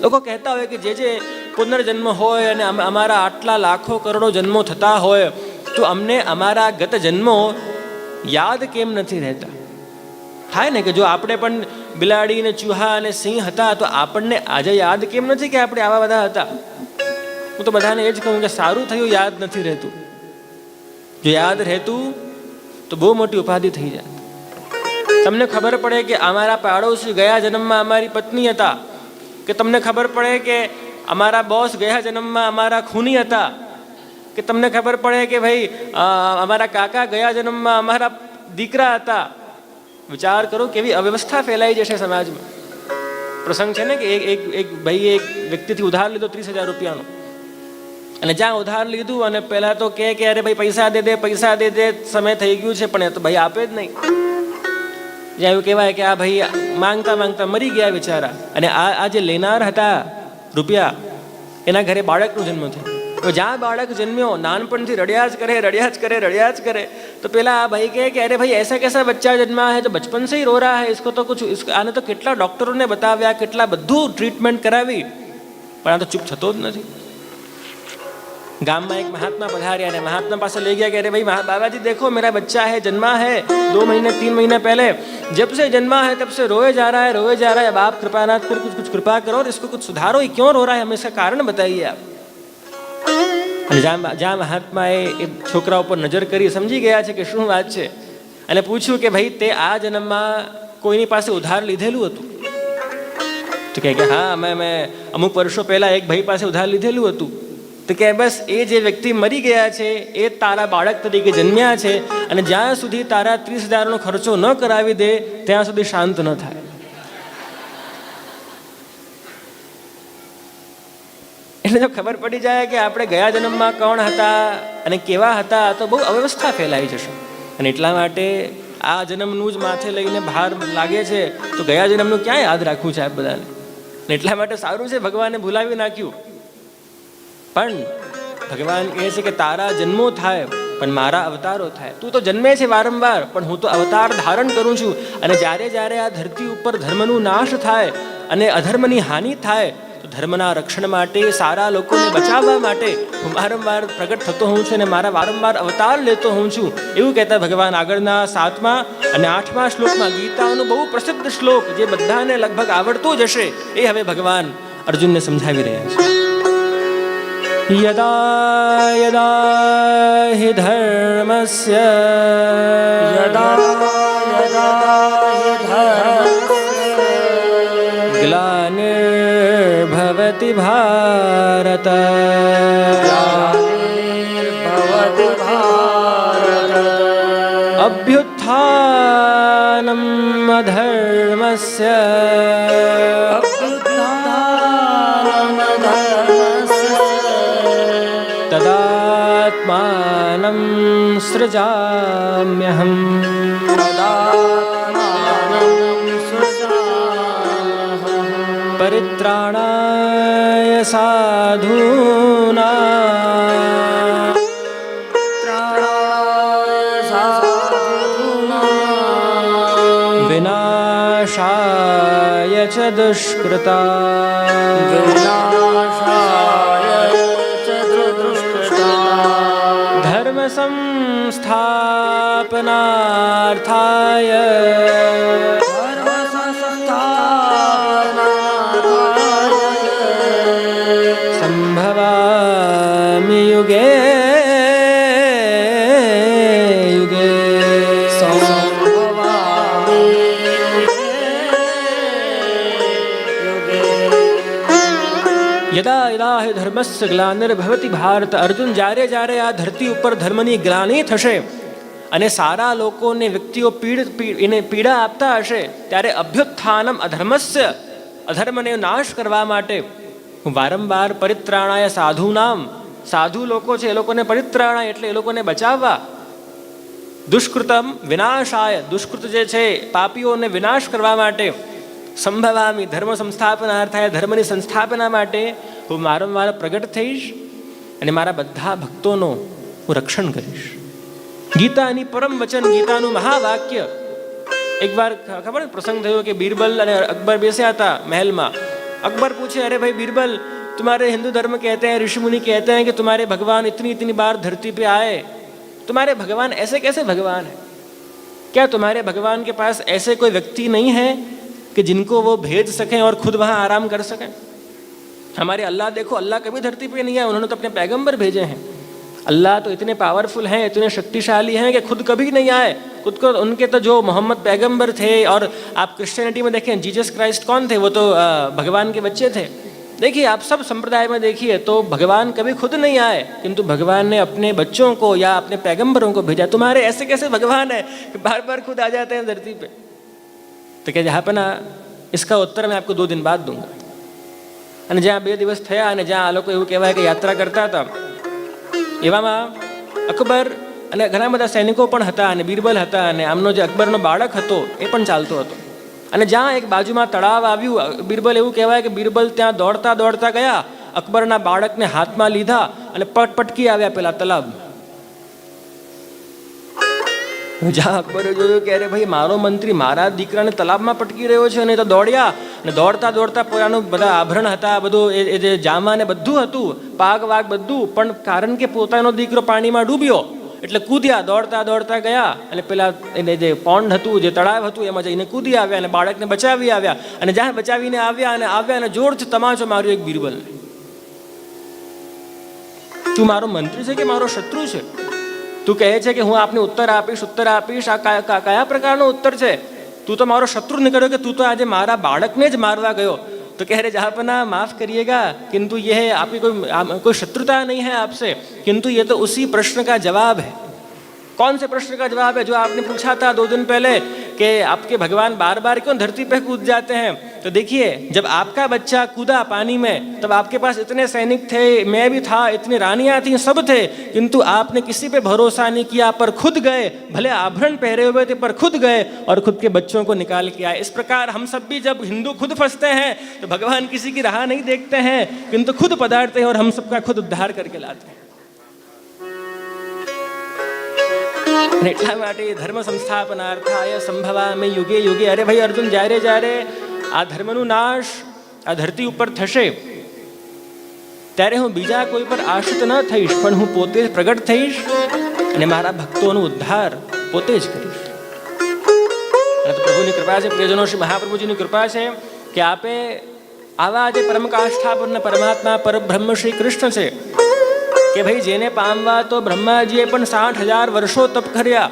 લોકો કહેતા હોય કે જે પુનર્જન્મ હોય અને અમારા આટલા લાખો કરોડો જન્મો થતા હોય તો અમને અમારા ગત જન્મો યાદ કેમ નથી રહેતા? થાય ને કે જો આપણે પણ બિલાડી ને ચૂહા અને સિંહ હતા તો આપણને આજે યાદ કેમ નથી કે આપણે આવા બધા હતા? હું તો બધાને એ જ કહું કે સારું થયું યાદ નથી રહેતું. જો યાદ રહેતું તો બહુ મોટી ઉપાધિ થઈ જાય. તમને ખબર પડે કે અમારા પાડોશી ગયા જન્મમાં અમારી પત્ની હતા, કે તમને ખબર પડે કે અમારા બોસ ગયા જન્મમાં અમારા ખૂની હતા, કે તમને ખબર પડે કે ભાઈ અમારા કાકા ગયા જન્મમાં અમારા દીકરા હતા. વિચાર કરો કેવી અવ્યવસ્થા ફેલાઈ જશે સમાજમાં. પ્રસંગ છે ને કે એક ભાઈએ એક વ્યક્તિથી ઉધાર લીધો 30,000 રૂપિયાનો, અને જ્યાં ઉધાર લીધું અને પહેલા તો કે અરે ભાઈ પૈસા દે સમય થઈ ગયું છે, પણ એ તો ભાઈ આપે જ નહીં. જ્યાં એવું કહેવાય કે આ ભાઈ માંગતા માંગતા મરી ગયા બિચારા, અને આ જે લેનાર હતા રૂપિયા એના ઘરે બાળકનો જન્મ થયો. તો જ્યાં બાળક જન્મ્યો નાનપણથી રડ્યા જ કરે તો પેલા આ ભાઈ કહે કે અરે ભાઈ ऐसा कैसा बच्चा जन्मा है जो बचपन से ही रो रहा है, इसको तो कुछ आने तो કેટલા ડોક્ટરોને બતાવ્યા, કેટલા બધું ટ્રીટમેન્ટ કરાવી, પણ આ તો ચૂપ થતો જ નથી. ગામમાં એક महात्मा पधार्या અને महात्मा પાસે લઈ ગયા કે अरे भाई बाबा जी देखो मेरा बच्चा है, जन्मा है 2 महीने 3 महीने पहले, जब से जन्मा है तब से रोए जा रहा है. अब आप कृपानाथ कर कुछ कृपा करो और इसको कुछ सुधारो, ये क्यों रो रहा है, हमें इसका कारण बताइए आप. અને જ્યાં મહાત્માએ એ છોકરા ઉપર નજર કરી સમજી ગયા છે કે શું વાત છે, અને પૂછ્યું કે ભાઈ તે આ જન્મમાં કોઈની પાસે ઉધાર લીધેલું હતું? તો કહે કે હા મેં અમુક વર્ષો પહેલા એક ભાઈ પાસે ઉધાર લીધેલું હતું. તો કે બસ એ જે વ્યક્તિ મરી ગયા છે એ તારા બાળક તરીકે જન્મ્યા છે, અને જ્યાં સુધી તારા 30,000નો ખર્ચો ન કરાવી દે ત્યાં સુધી શાંત ન થાય. એટલે જો ખબર પડી જાય કે આપણે ગયા જન્મમાં કોણ હતા અને કેવા હતા તો બહુ અવ્યવસ્થા ફેલાઈ જશે. અને એટલા માટે આ જન્મનું જ માથે લઈને ભાર લાગે છે, તો ગયા જન્મનું ક્યાં યાદ રાખવું છે આ બધાને? અને એટલા માટે સારું છે ભગવાને ભૂલાવી નાખ્યું. પણ ભગવાન કહે છે કે તારા જન્મો થાય પણ મારા અવતારો થાય. તું તો જન્મે છે વારંવાર, પણ હું તો અવતાર ધારણ કરું છું. અને જ્યારે જ્યારે આ ધરતી ઉપર ધર્મનું નાશ થાય અને અધર્મની હાનિ થાય તો ધર્મના રક્ષણ માટે, સારા લોકોને બચાવવા માટે હું વારંવાર પ્રગટ થતો હોઉં છું અને મારા વારંવાર અવતાર લેતો હોઉં છું. એવું કહેતા ભગવાન આગળના 7મા અને 8મા શ્લોકમાં, ગીતાનો બહુ પ્રસિદ્ધ શ્લોક જે બધાને લગભગ આવડતો જ હશે, એ હવે ભગવાન અર્જુનને સમજાવી રહ્યા છે. यदा यदा हि धर्मस्य ग्लानिर्भवति भारत अभ्युत्थानम् अधर्मस्य तदात्मानं सृजाम्यहम्. परित्राणाय साधूनां विनाशाय च दुष्कृतां. धर्म संस्थापनार्थाय संभवामि युगे युगे. यदा यदा हि धर्मस्य ग्लानिर्भवति भारत. અર્જુન, જ્યારે જ્યારે આ ધરતી ઉપર ધર્મની ગ્લાનિ થશે અને સારા લોકોને વ્યક્તિઓ એને પીડા આપતા હશે, ત્યારે અભ્યુત્થાનમ અધર્મસ્ય, અધર્મને નાશ કરવા માટે હું વારંવાર પરિત્રાણાય સાધુનામ, સાધુ લોકો છે એ લોકોને પરિત્રાણાય એટલે એ લોકોને બચાવવા, દુષ્કૃતમ વિનાશાય, દુષ્કૃત જે છે પાપીઓને વિનાશ કરવા માટે, સંભવામી ધર્મ સંસ્થાપનાર્થાય, ધર્મની સંસ્થાપના માટે હું વારંવાર પ્રગટ થઈશ અને મારા બધા ભક્તોનો હું રક્ષણ કરીશ. ગીતાની પરમ વચન, ગીતાનું મહાવાક્ય. એકવાર ખબર પ્રસંગ થયો કે બીરબલ અને અકબર બેસ્યા હતા મહેલમાં अकबर पूछे, अरे भाई बीरबल, तुम्हारे हिंदू धर्म कहते हैं, ऋषि मुनि कहते हैं कि तुम्हारे भगवान इतनी इतनी बार धरती पे आए, तुम्हारे भगवान ऐसे कैसे भगवान है? क्या तुम्हारे भगवान के पास ऐसे कोई व्यक्ति नहीं है कि जिनको वो भेज सकें और खुद वहाँ आराम कर सकें? हमारे अल्लाह देखो, अल्लाह कभी धरती पे नहीं आए, उन्होंने तो अपने पैगंबर भेजे हैं। अल्लाह तो इतने पावरफुल हैं, इतने शक्तिशाली हैं कि खुद कभी नहीं आए। खुद को उनके तो जो मोहम्मद पैगंबर थे, और आप क्रिश्चियनिटी में देखें जीसस क्राइस्ट कौन थे? वो तो भगवान के बच्चे थे। देखिए आप सब संप्रदाय में देखिए तो भगवान कभी खुद नहीं आए, किंतु भगवान ने अपने बच्चों को या अपने पैगंबरों को भेजा। तुम्हारे ऐसे कैसे भगवान है कि बार बार खुद आ जाते हैं धरती पे? तो क्या जहाँ पर ना, इसका उत्तर मैं आपको 2 दिन बाद दूंगा। અને જ્યાં 2 દિવસ થયા અને જ્યાં આ લોકો એવું કહેવાય કે યાત્રા કરતા હતા, એવામાં અકબર અને ઘણા બધા સૈનિકો પણ હતા અને બીરબલ હતા અને આમનો જે અકબરનો બાળક હતો એ પણ ચાલતો હતો. અને જ્યાં એક બાજુમાં તળાવ આવ્યું, બીરબલ એવું કહેવાય કે બીરબલ ત્યાં દોડતા દોડતા ગયા, અકબરના બાળકને હાથમાં લીધા અને પટકી આવ્યા પેલા તલાવમાં. જ્યાં અકબરે જોયું કે અરે ભાઈ, મારો મંત્રી મારા દીકરાને તલાબમાં પટકી રહ્યો છે, અને તો દોડ્યા અને દોડતા દોડતા પોતાનું બધા આભરણ હતા, બધું એ જે જામા ને બધું હતું, પાગ વાગ બધું, પણ કારણ કે પોતાનો દીકરો પાણીમાં ડૂબ્યો એટલે કૂદ્યા, દોડતા દોડતા ગયા અને પેલા એને જે પોન્ડ હતું, જે તળાવ હતું, એમાં જઈને કૂદી આવ્યા અને બાળકને બચાવી આવ્યા. અને જ્યાં બચાવીને આવ્યા અને જોરથી તમાચો માર્યો એક બીરબલને. તું મારો મંત્રી છે કે મારો શત્રુ છે? તું કહે છે કે હું આપને ઉત્તર આપીશ, આ કયા પ્રકારનો ઉત્તર છે? તું તો મારો શત્રુ નીકળ્યો કે તું તો આજે મારા બાળકને જ મારવા ગયો. तो कह रहे जहाँपना माफ करिएगा, किंतु यह आपकी कोई शत्रुता नहीं है आपसे, किंतु ये तो उसी प्रश्न का जवाब है। कौन से प्रश्न का जवाब है? जो आपने पूछा था 2 दिन पहले कि आपके भगवान बार बार क्यों धरती पर कूद जाते हैं। तो देखिए, जब आपका बच्चा कूदा पानी में, तब आपके पास इतने सैनिक थे, मैं भी था, इतनी रानियां थी, सब थे, किंतु आपने किसी पे भरोसा नहीं किया, पर खुद गए। भले आभरण पहरे हुए थे, पर खुद गए और खुद के बच्चों को निकाल के आए। इस प्रकार हम सब भी जब हिंदू खुद फंसते हैं तो भगवान किसी की राह नहीं देखते हैं, किंतु खुद पधारते हैं और हम सबका खुद उद्धार करके लाते हैं। એટલા માટે ધર્મ સંસ્થાપનાર્થાય સંભવામિ યુગે યુગે. અરે ભાઈ અર્જુન, જ્યારે આ ધર્મનું નાશ આ ધરતી ઉપર થશે, ત્યારે હું બીજા કોઈ પર આશ્રિત ન થઈશ, પણ હું પોતે જ પ્રગટ થઈશ અને મારા ભક્તોનો ઉદ્ધાર પોતે જ કરીશ. પ્રભુની કૃપા છે, પ્રિયજનો, શ્રી મહાપ્રભુજીની કૃપા છે કે આપે આવા જે પરમ કાષ્ઠાપૂર્ણ પરમાત્મા પરબ્રહ્મ શ્રી કૃષ્ણ છે કે ભાઈ જેને પામવા તો બ્રહ્માજીએ પણ 60,000 વર્ષો તપ કર્યા,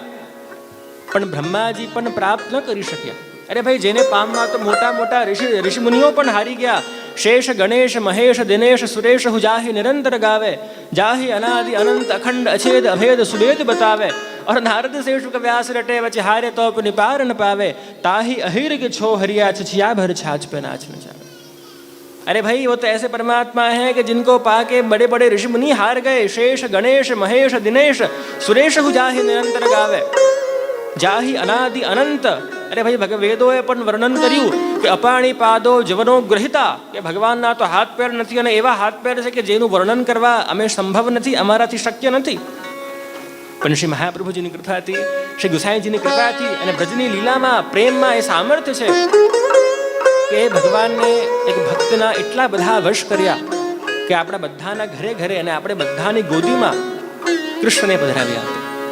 પણ બ્રહ્માજી પણ પ્રાપ્ત ન કરી શક્યા. અરે ભાઈ, જેને પામવા તો મોટા મોટા ઋષિમુનિઓ પણ હારી ગયા. શેષ ગણેશ મહેશ દિનેશ સુરેશ હુજાહી નિરંતર ગાવે, જાહી અનાદિ અનંત અખંડ અછેદ અભેદ સુબેદ બતાવે. और नारद शेष व्यास रटे वच हारे तो निपार न पावे, ताही अहिर के छो हरिया छिया भर छाछ पे नाच न जावे. अरे भाई, वो तो ऐसे परमात्मा हैं कि जिनको पाके बड़े बड़े ऋषि मुनि हार गए. शेष गणेश महेश दिनेश सुरेश जाहि निरंतर गावे, जाहि अनादि अनंत. अरे भाई, वेदोए पण वर्णन कर्યું કે અપાણી પાદો જવનો ગ્રહિતા, કે ભગવાનના તો હાથ પેર નથી અને એવા હાથ પેર છે કે જેનું વર્ણન કરવા અમે સંભવ નથી, અમારાથી શક્ય નથી. પણ શ્રી મહાપ્રભુજીની કૃપાથી, શ્રી ગુસાઈજીની કૃપાથી અને બ્રજની લીલામાં પ્રેમમાં એ સામર્થ્ય છે કે ભગવાનને એક ભક્તના એટલા બધા વશ કર્યા કે આપણા બધાના ઘરે ઘરે અને આપણે બધાની ગોદીમાં કૃષ્ણને પધરાવ્યા.